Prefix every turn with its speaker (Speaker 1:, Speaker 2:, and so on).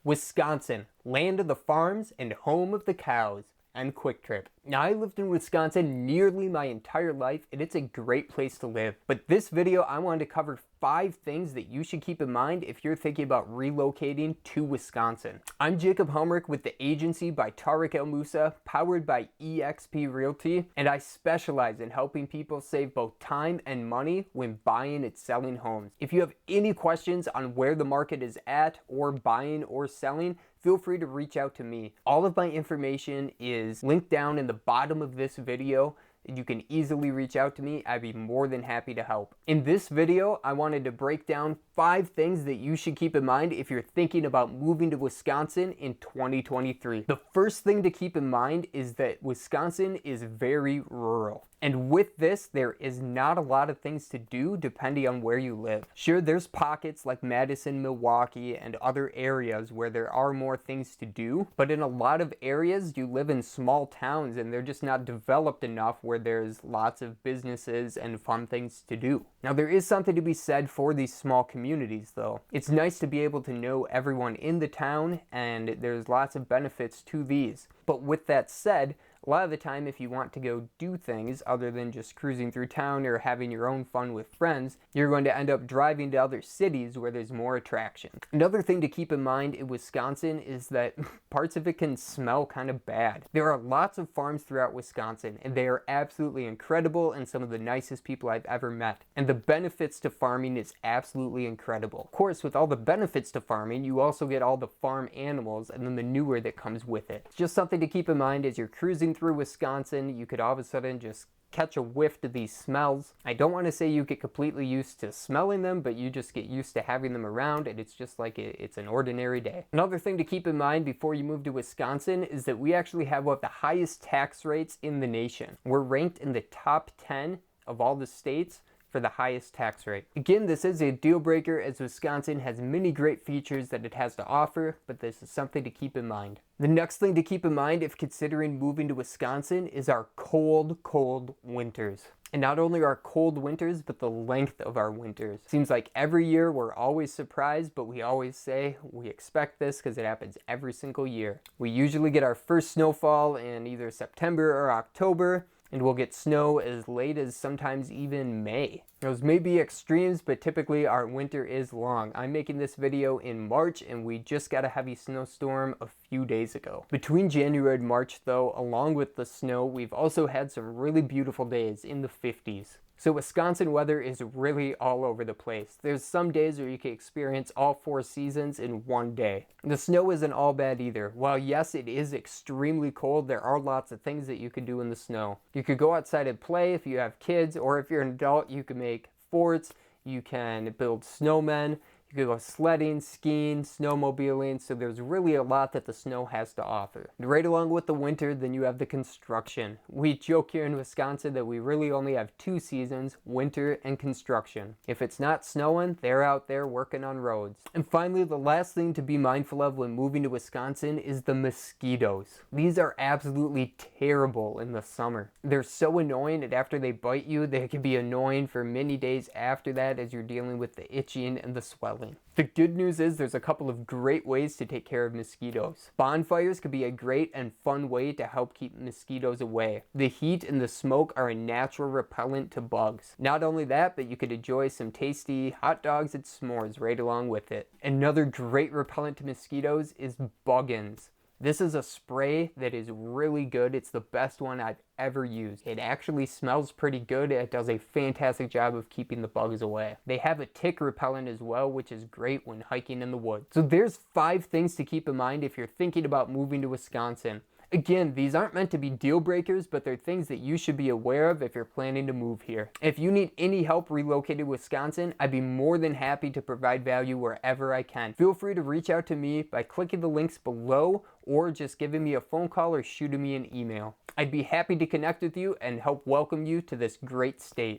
Speaker 1: Wisconsin, land of the farms and home of the cows. And quick trip. Now, I lived in Wisconsin nearly my entire life, and it's a great place to live. But this video, I wanted to cover 5 things that you should keep in mind if you're thinking about relocating to Wisconsin. I'm Jacob Helmrick with the agency by Tariq El Musa, powered by eXp Realty, and I specialize in helping people save both time and money when buying and selling homes. If you have any questions on where the market is at, or buying or selling, feel free to reach out to me. All of my information is linked down in the bottom of this video. You can easily reach out to me. I'd be more than happy to help. In this video, I wanted to break down 5 things that you should keep in mind if you're thinking about moving to Wisconsin in 2023. The first thing to keep in mind is that Wisconsin is very rural. And with this, there is not a lot of things to do depending on where you live. Sure, there's pockets like Madison, Milwaukee, and other areas where there are more things to do, but in a lot of areas, you live in small towns and they're just not developed enough where there's lots of businesses and fun things to do. Now, there is something to be said for these small communities, though. It's nice to be able to know everyone in the town, and there's lots of benefits to these. But with that said, a lot of the time, if you want to go do things other than just cruising through town or having your own fun with friends, you're going to end up driving to other cities where there's more attraction. Another thing to keep in mind in Wisconsin is that parts of it can smell kind of bad. There are lots of farms throughout Wisconsin, and they are absolutely incredible and some of the nicest people I've ever met. And the benefits to farming is absolutely incredible. Of course, with all the benefits to farming, you also get all the farm animals and the manure that comes with it. It's just something to keep in mind as you're cruising through Wisconsin. You could all of a sudden just catch a whiff to these smells. I don't want to say you get completely used to smelling them, but you just get used to having them around, and it's just like it's an ordinary day. Another thing to keep in mind before you move to Wisconsin is that we actually have one of the highest tax rates in the nation. We're ranked in the top 10 of all the states for the highest tax rate. Again, this is a deal breaker as Wisconsin has many great features that it has to offer, but this is something to keep in mind. The next thing to keep in mind if considering moving to Wisconsin is our cold winters. And not only our cold winters, but the length of our winters. Seems like every year we're always surprised, but we always say we expect this because it happens every single year. We usually get our first snowfall in either September or October, and we'll get snow as late as sometimes even May. Those may be extremes, but typically our winter is long. I'm making this video in March, and we just got a heavy snowstorm a few days ago. Between January and March, though, along with the snow, we've also had some really beautiful days in the 50s. So Wisconsin weather is really all over the place. There's some days where you can experience all 4 seasons in one day. The snow isn't all bad either. While yes, it is extremely cold, there are lots of things that you can do in the snow. You could go outside and play if you have kids, or if you're an adult, you can make forts, you can build snowmen, you can go sledding, skiing, snowmobiling, so there's really a lot that the snow has to offer. And right along with the winter, then you have the construction. We joke here in Wisconsin that we really only have 2 seasons, winter and construction. If it's not snowing, they're out there working on roads. And finally, the last thing to be mindful of when moving to Wisconsin is the mosquitoes. These are absolutely terrible in the summer. They're so annoying that after they bite you, they can be annoying for many days after that as you're dealing with the itching and the swelling. The good news is there's a couple of great ways to take care of mosquitoes. Bonfires could be a great and fun way to help keep mosquitoes away. The heat and the smoke are a natural repellent to bugs. Not only that, but you could enjoy some tasty hot dogs and s'mores right along with it. Another great repellent to mosquitoes is Buggins. This is a spray that is really good. It's the best one I've ever used. It actually smells pretty good. It does a fantastic job of keeping the bugs away. They have a tick repellent as well, which is great when hiking in the woods. So there's 5 things to keep in mind if you're thinking about moving to Wisconsin. Again, these aren't meant to be deal breakers, but they're things that you should be aware of if you're planning to move here. If you need any help relocating to Wisconsin, I'd be more than happy to provide value wherever I can. Feel free to reach out to me by clicking the links below, or just giving me a phone call or shooting me an email. I'd be happy to connect with you and help welcome you to this great state.